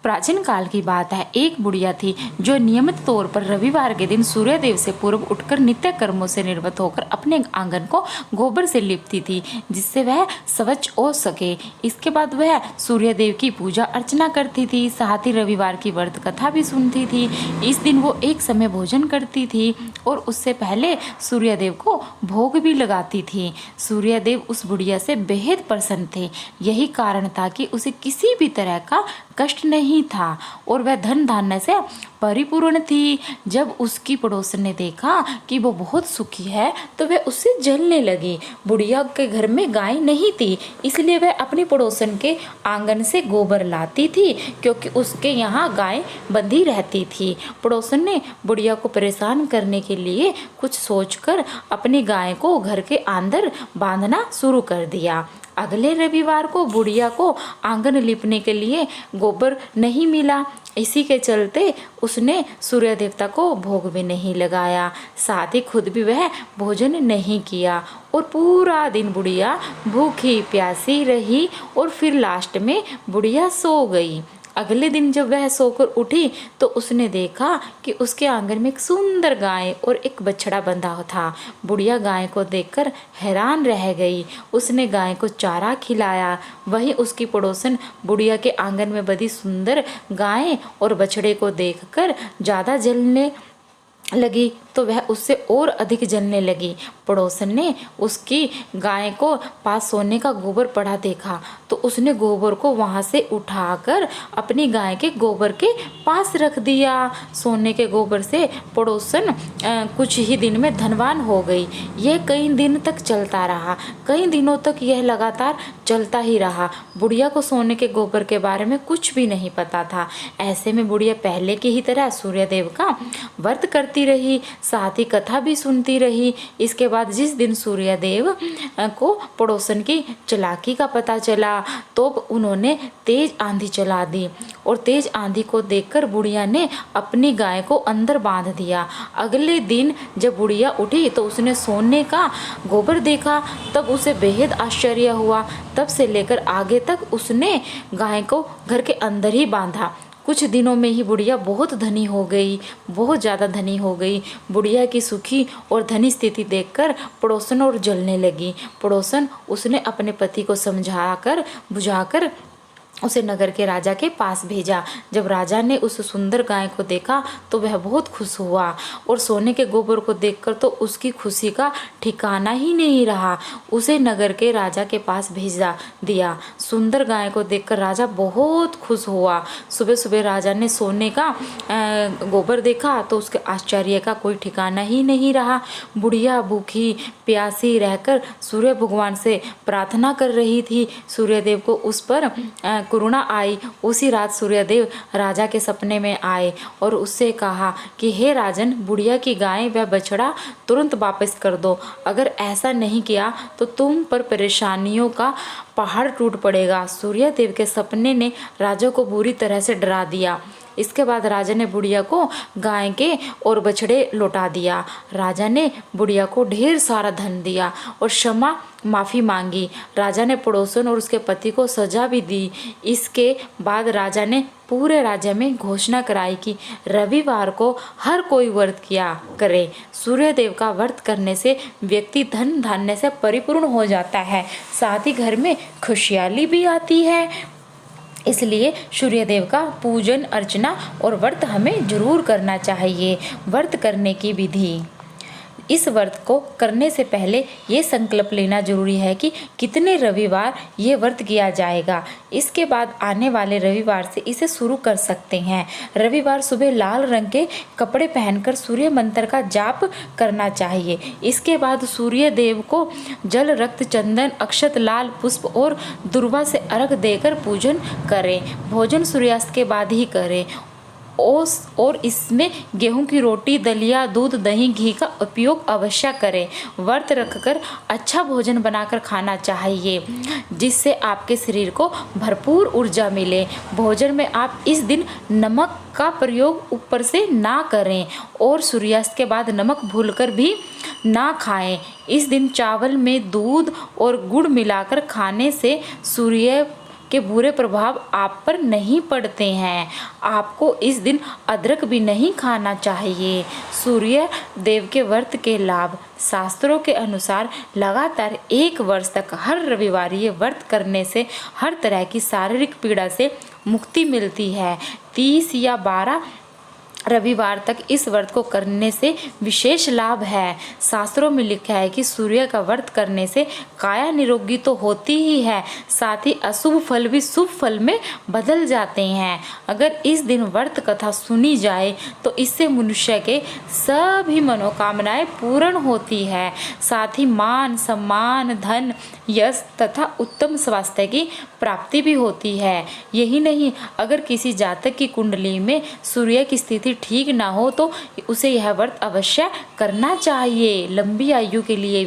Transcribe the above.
प्राचीन काल की बात है। एक बुढ़िया थी जो नियमित तौर पर रविवार के दिन सूर्यदेव से पूर्व उठकर नित्य कर्मों से निवृत्त होकर अपने आंगन को गोबर से लिपती थी, जिससे वह स्वच्छ हो सके। इसके बाद वह सूर्यदेव की पूजा अर्चना करती थी, साथ ही रविवार की व्रत कथा भी सुनती थी। इस दिन वो एक समय भोजन करती थी और उससे पहले सूर्यदेव को भोग भी लगाती थी। सूर्यदेव उस बुढ़िया से बेहद प्रसन्न थे। यही कारण था कि उसे किसी भी तरह का कष्ट नहीं था और वह धन धान्य से परिपूर्ण थी। जब उसकी पड़ोसन ने देखा कि वो बहुत सुखी है तो वह उससे जलने लगी। बुढ़िया के घर में गाय नहीं थी, इसलिए वह अपनी पड़ोसन के आंगन से गोबर लाती थी, क्योंकि उसके यहाँ गाय बंधी रहती थी। पड़ोसन ने बुढ़िया को परेशान करने के लिए कुछ सोचकर अपनी गाय को घर के अंदर बांधना शुरू कर दिया। अगले रविवार को बुढ़िया को आंगन लिपने के लिए गोबर नहीं मिला। इसी के चलते उसने सूर्य देवता को भोग भी नहीं लगाया, साथ ही खुद भी वह भोजन नहीं किया और पूरा दिन बुढ़िया भूखी प्यासी रही और फिर लास्ट में बुढ़िया सो गई। अगले दिन जब वह सोकर उठी तो उसने देखा कि उसके आंगन में एक सुंदर गाय और एक बछड़ा बंधा था। बुढ़िया गाय को देखकर हैरान रह गई। उसने गाय को चारा खिलाया। वहीं उसकी पड़ोसन बुढ़िया के आंगन में बंधी सुंदर गाय और बछड़े को देखकर ज़्यादा जलने लगी तो वह उससे और अधिक जलने लगी। पड़ोसन ने उसकी गाय को पास सोने का गोबर पड़ा देखा तो उसने गोबर को वहां से उठाकर अपनी गाय के गोबर के पास रख दिया। सोने के गोबर से पड़ोसन कुछ ही दिन में धनवान हो गई। यह कई दिन तक चलता रहा। कई दिनों तक यह लगातार चलता ही रहा। बुढ़िया को सोने के गोबर के बारे में कुछ भी नहीं पता था। ऐसे में बुढ़िया पहले की ही तरह सूर्यदेव का व्रत करती रही, साथ ही कथा भी सुनती रही। इसके बाद जिस दिन सूर्यदेव को पड़ोसन की चालाकी का पता चला तो उन्होंने तेज आंधी चला दी और तेज आंधी को देखकर बुढ़िया ने अपनी गाय को अंदर बांध दिया। अगले दिन जब बुढ़िया उठी तो उसने सोने का गोबर देखा, तब उसे बेहद आश्चर्य हुआ। तब से लेकर आगे तक उसने गाय को घर के अंदर ही बांधा। कुछ दिनों में ही बुढ़िया बहुत धनी हो गई, बहुत ज़्यादा धनी हो गई। बुढ़िया की सुखी और धनी स्थिति देखकर पड़ोसन और जलने लगी। पड़ोसन उसने अपने पति को समझाकर बुझाकर उसे नगर के राजा के पास भेजा। जब राजा ने उस सुंदर गाय को देखा तो वह बहुत खुश हुआ और सोने के गोबर को देखकर तो उसकी खुशी का ठिकाना ही नहीं रहा। उसे नगर के राजा के पास भेजा दिया। सुंदर गाय को देखकर राजा बहुत खुश हुआ। सुबह सुबह राजा ने सोने का गोबर देखा तो उसके आश्चर्य का कोई ठिकाना ही नहीं रहा। बुढ़िया भूखी प्यासी रहकर सूर्य भगवान से प्रार्थना कर रही थी। सूर्यदेव को उस पर करुणा आई। उसी रात सूर्यदेव राजा के सपने में आए और उससे कहा कि हे राजन, बुढ़िया की गाय व बछड़ा तुरंत वापस कर दो। अगर ऐसा नहीं किया तो तुम पर परेशानियों का पहाड़ टूट पड़ेगा। सूर्यदेव के सपने ने राजा को बुरी तरह से डरा दिया। इसके बाद राजा ने बुढ़िया को गाय के और बछड़े लौटा दिया। राजा ने बुढ़िया को ढेर सारा धन दिया और क्षमा माफ़ी मांगी। राजा ने पड़ोसन और उसके पति को सजा भी दी। इसके बाद राजा ने पूरे राज्य में घोषणा कराई कि रविवार को हर कोई व्रत किया करे। सूर्यदेव का व्रत करने से व्यक्ति धन धान्य से परिपूर्ण हो जाता है, साथ ही घर में खुशहाली भी आती है। इसलिए सूर्यदेव का पूजन अर्चना और व्रत हमें जरूर करना चाहिए। व्रत करने की विधि। इस व्रत को करने से पहले ये संकल्प लेना जरूरी है कि कितने रविवार ये व्रत किया जाएगा। इसके बाद आने वाले रविवार से इसे शुरू कर सकते हैं। रविवार सुबह लाल रंग के कपड़े पहनकर सूर्य मंत्र का जाप करना चाहिए। इसके बाद सूर्य देव को जल, रक्त, चंदन, अक्षत, लाल पुष्प और दुर्वा से अर्घ देकर पूजन करें। भोजन सूर्यास्त के बाद ही करें और इसमें गेहूं की रोटी, दलिया, दूध, दही, घी का उपयोग अवश्य करें। व्रत रखकर अच्छा भोजन बनाकर खाना चाहिए, जिससे आपके शरीर को भरपूर ऊर्जा मिले। भोजन में आप इस दिन नमक का प्रयोग ऊपर से ना करें और सूर्यास्त के बाद नमक भूलकर भी ना खाएं। इस दिन चावल में दूध और गुड़ मिलाकर खाने से सूर्य के बुरे प्रभाव आप पर नहीं पड़ते हैं। आपको इस दिन अदरक भी नहीं खाना चाहिए। सूर्य देव के व्रत के लाभ। शास्त्रों के अनुसार लगातार 1 वर्ष तक हर रविवार ये व्रत करने से हर तरह की शारीरिक पीड़ा से मुक्ति मिलती है। 30 या 12 रविवार तक इस व्रत को करने से विशेष लाभ है। शास्त्रों में लिखा है कि सूर्य का व्रत करने से काया निरोगी तो होती ही है, साथ ही अशुभ फल भी शुभ फल में बदल जाते हैं। अगर इस दिन व्रत कथा सुनी जाए तो इससे मनुष्य के सभी मनोकामनाएं पूर्ण होती है, साथ ही मान सम्मान, धन, यश तथा उत्तम स्वास्थ्य की प्राप्ति भी होती है। यही नहीं, अगर किसी जातक की कुंडली में सूर्य की स्थिति ठीक ना हो तो उसे यह व्रत अवश्य करना चाहिए। लंबी आयु के लिए